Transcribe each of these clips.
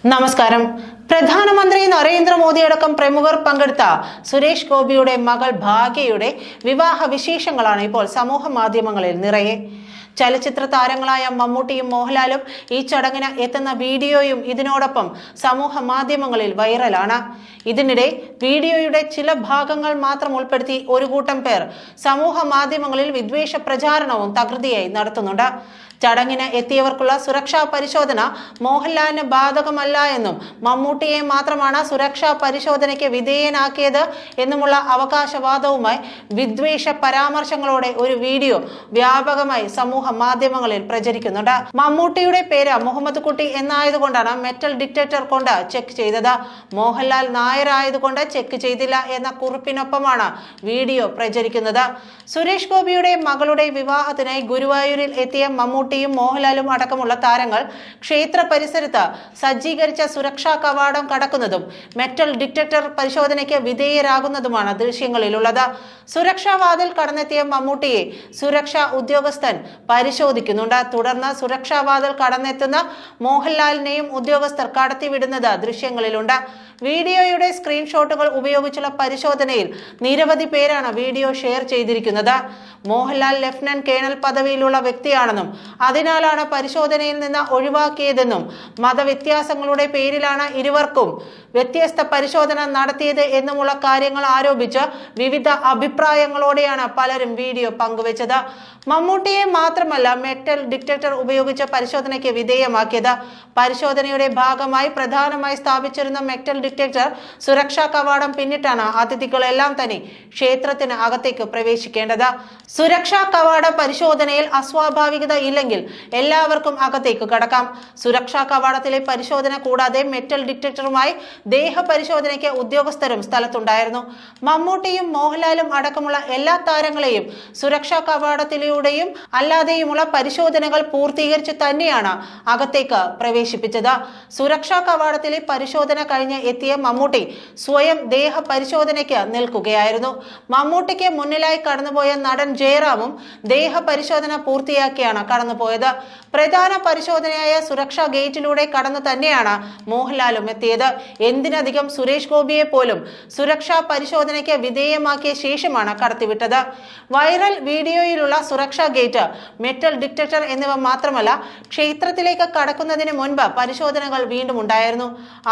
നമസ്കാരം. പ്രധാനമന്ത്രി നരേന്ദ്രമോദി അടക്കം പ്രമുഖർ പങ്കെടുത്ത സുരേഷ് ഗോപിയുടെ മകൾ ഭാഗ്യയുടെ വിവാഹ വിശേഷങ്ങളാണ് ഇപ്പോൾ സമൂഹ മാധ്യമങ്ങളിൽ നിറയെ. ചലച്ചിത്ര താരങ്ങളായ മമ്മൂട്ടിയും മോഹൻലാലും ഈ ചടങ്ങിന് എത്തുന്ന വീഡിയോയും ഇതിനോടൊപ്പം സമൂഹ മാധ്യമങ്ങളിൽ വൈറലാണ്. ഇതിനിടെ വീഡിയോയുടെ ചില ഭാഗങ്ങൾ മാത്രം ഉൾപ്പെടുത്തി ഒരു കൂട്ടം പേർ സമൂഹ മാധ്യമങ്ങളിൽ വിദ്വേഷ പ്രചാരണവും തകൃതിയായി നടത്തുന്നുണ്ട്. ചടങ്ങിന് എത്തിയവർക്കുള്ള സുരക്ഷാ പരിശോധന മോഹൻലാലിന് ബാധകമല്ല എന്നും മമ്മൂട്ടിയെ മാത്രമാണ് സുരക്ഷാ പരിശോധനയ്ക്ക് വിധേയനാക്കിയത് എന്നുമുള്ള അവകാശവാദവുമായി വിദ്വേഷ പരാമർശങ്ങളോടെ ഒരു വീഡിയോ വ്യാപകമായി സമൂഹ മാധ്യമങ്ങളിൽ പ്രചരിക്കുന്നുണ്ട്. മമ്മൂട്ടിയുടെ പേര് മുഹമ്മദ് കുട്ടി എന്നായതുകൊണ്ടാണ് മെറ്റൽ ഡിറ്റക്ടർ കൊണ്ട് ചെക്ക് ചെയ്തത്. മോഹൻലാൽ നായരായതുകൊണ്ട് ചെക്ക് ചെയ്തില്ല എന്ന കുറിപ്പിനൊപ്പമാണ് വീഡിയോ പ്രചരിക്കുന്നത്. സുരേഷ് ഗോപിയുടെ മകളുടെ വിവാഹത്തിനായി ഗുരുവായൂരിൽ എത്തിയ മമ്മൂട്ടിയും മോഹൻലാലും അടക്കമുള്ള താരങ്ങൾ ക്ഷേത്ര പരിസരത്ത് സജ്ജീകരിച്ച സുരക്ഷാ കവാടം കടക്കുന്നതും മെറ്റൽ ഡിറ്റക്ടർ പരിശോധനയ്ക്ക് വിധേയരാകുന്നതുമാണ് ദൃശ്യങ്ങളിലുള്ളത്. സുരക്ഷാ വാതിൽ കടന്നെത്തിയ മമ്മൂട്ടിയെ സുരക്ഷാ ഉദ്യോഗസ്ഥൻ പരിശോധിക്കുന്നുണ്ട്. തുടർന്ന് സുരക്ഷാ വാതിൽ കടന്നെത്തുന്ന മോഹൻലാലിനെയും ഉദ്യോഗസ്ഥർ കടത്തിവിടുന്നത് ദൃശ്യങ്ങളിലുണ്ട്. വീഡിയോയുടെ സ്ക്രീൻഷോട്ടുകൾ ഉപയോഗിച്ചുള്ള പരിശോധനയിൽ നിരവധി പേരാണ് വീഡിയോ ഷെയർ ചെയ്തിരിക്കുന്നത്. മോഹൻലാൽ ലഫ്റ്റനന്റ് കേണൽ പദവിയിലുള്ള വ്യക്തിയാണെന്നും അതിനാലാണ് പരിശോധനയിൽ നിന്ന് ഒഴിവാക്കിയതെന്നും മതവ്യത്യാസങ്ങളുടെ പേരിലാണ് ഇരുവർക്കും വ്യത്യസ്ത പരിശോധന നടത്തിയത് എന്നുമുള്ള കാര്യങ്ങൾ ആരോപിച്ച് വിവിധ അഭിപ്രായങ്ങളോടെയാണ് പലരും വീഡിയോ പങ്കുവച്ചത്. മമ്മൂട്ടിയെ മാത്രമല്ല മെറ്റൽ ഡിറ്റക്ടർ ഉപയോഗിച്ച് പരിശോധനയ്ക്ക് വിധേയമാക്കിയത്. പരിശോധനയുടെ ഭാഗമായി പ്രധാനമായി സ്ഥാപിച്ചിരുന്ന മെറ്റൽ ഡിറ്റക്ടർ സുരക്ഷാ കവാടം പിന്നിട്ടാണ് അതിഥികളെല്ലാം തന്നെ ക്ഷേത്രത്തിന് അകത്തേക്ക് പ്രവേശിക്കേണ്ടത്. സുരക്ഷാ കവാട പരിശോധനയിൽ അസ്വാഭാവികത ഇല്ലെങ്കിൽ എല്ലാവർക്കും അകത്തേക്ക് കടക്കാം. സുരക്ഷാ കവാടത്തിലെ പരിശോധന കൂടാതെ മെറ്റൽ ഡിറ്റക്ടറുമായി ദേഹ പരിശോധനയ്ക്ക് ഉദ്യോഗസ്ഥരും സ്ഥലത്തുണ്ടായിരുന്നു. മമ്മൂട്ടിയും മോഹൻലാലും അടക്കമുള്ള എല്ലാ താരങ്ങളെയും സുരക്ഷാ കവാടത്തിലൂടെയും അല്ലാതെയുമുള്ള പരിശോധനകൾ പൂർത്തീകരിച്ച് തന്നെയാണ് അകത്തേക്ക് പ്രവേശിപ്പിച്ചത്. സുരക്ഷാ കവാടത്തിലെ പരിശോധന കഴിഞ്ഞ് എത്തിയ മമ്മൂട്ടി സ്വയം ദേഹ പരിശോധനയ്ക്ക് നിൽക്കുകയായിരുന്നു. മമ്മൂട്ടിക്ക് മുന്നിലായി കടന്നുപോയ നടൻ ജയറാമും ദേഹ പരിശോധന പൂർത്തിയാക്കിയാണ് കടന്നുപോയത്. പ്രധാന പരിശോധനയായ സുരക്ഷാ ഗേറ്റിലൂടെ കടന്നു തന്നെയാണ് മോഹൻലാലും എത്തിയത്. എന്തിനധികം സുരേഷ് ഗോപിയെ പോലും സുരക്ഷാ പരിശോധനയ്ക്ക് വിധേയമാക്കിയ ശേഷമാണ് കടത്തിവിട്ടത്. വൈറൽ വീഡിയോയിലുള്ള സുരക്ഷാ ഗേറ്റ്, മെറ്റൽ ഡിറ്റക്ടർ എന്നിവ മാത്രമല്ല, ക്ഷേത്രത്തിലേക്ക് കടക്കുന്നതിന് മുൻപ് പരിശോധനകൾ വീണ്ടും ഉണ്ടായിരുന്നു.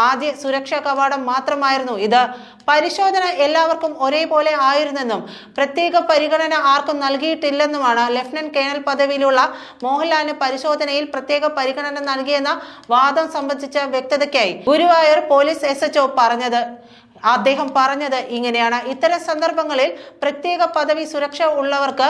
ആദ്യ സുരക്ഷാ കവാടം മാത്രമായിരുന്നു ഇത്. പരിശോധന എല്ലാവർക്കും ഒരേപോലെ ആയിരുന്നെന്നും പ്രത്യേക പരിഗണന ആർക്കും നൽകിയിട്ടില്ലെന്നുമാണ് ലഫ്റ്റനന്റ് കേണൽ പദവിയിലുള്ള മോഹൻലാലിന് പരിശോധനയിൽ പ്രത്യേക പരിഗണന നൽകിയെന്ന വാദം സംബന്ധിച്ച വ്യക്തതയ്ക്കായി ഗുരുവായൂർ പോലീസ് SHO പറഞ്ഞത്. അദ്ദേഹം പറഞ്ഞത് ഇങ്ങനെയാണ്: ഇത്തരം സന്ദർഭങ്ങളിൽ പ്രത്യേക പദവി സുരക്ഷ ഉള്ളവർക്ക്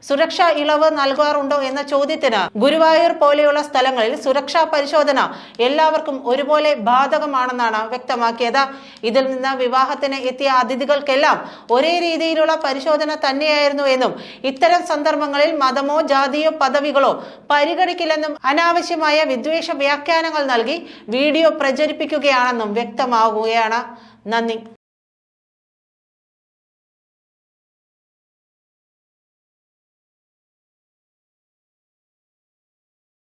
സുരക്ഷാ ഇളവ് നൽകാറുണ്ടോ എന്ന ചോദ്യത്തിന് ഗുരുവായൂർ പോലെയുള്ള സ്ഥലങ്ങളിൽ സുരക്ഷാ പരിശോധന എല്ലാവർക്കും ഒരുപോലെ ബാധകമാണെന്നാണ് വ്യക്തമാക്കിയത്. ഇതിൽ നിന്ന് വിവാഹത്തിന് എത്തിയ അതിഥികൾക്കെല്ലാം ഒരേ രീതിയിലുള്ള പരിശോധന തന്നെയായിരുന്നു എന്നും ഇത്തരം സന്ദർഭങ്ങളിൽ മതമോ ജാതിയോ പദവികളോ പരിഗണിക്കില്ലെന്നും അനാവശ്യമായ വിദ്വേഷ വ്യാഖ്യാനങ്ങൾ നൽകി വീഡിയോ പ്രചരിപ്പിക്കുകയാണെന്നും വ്യക്തമാകുകയാണ്. നന്ദി.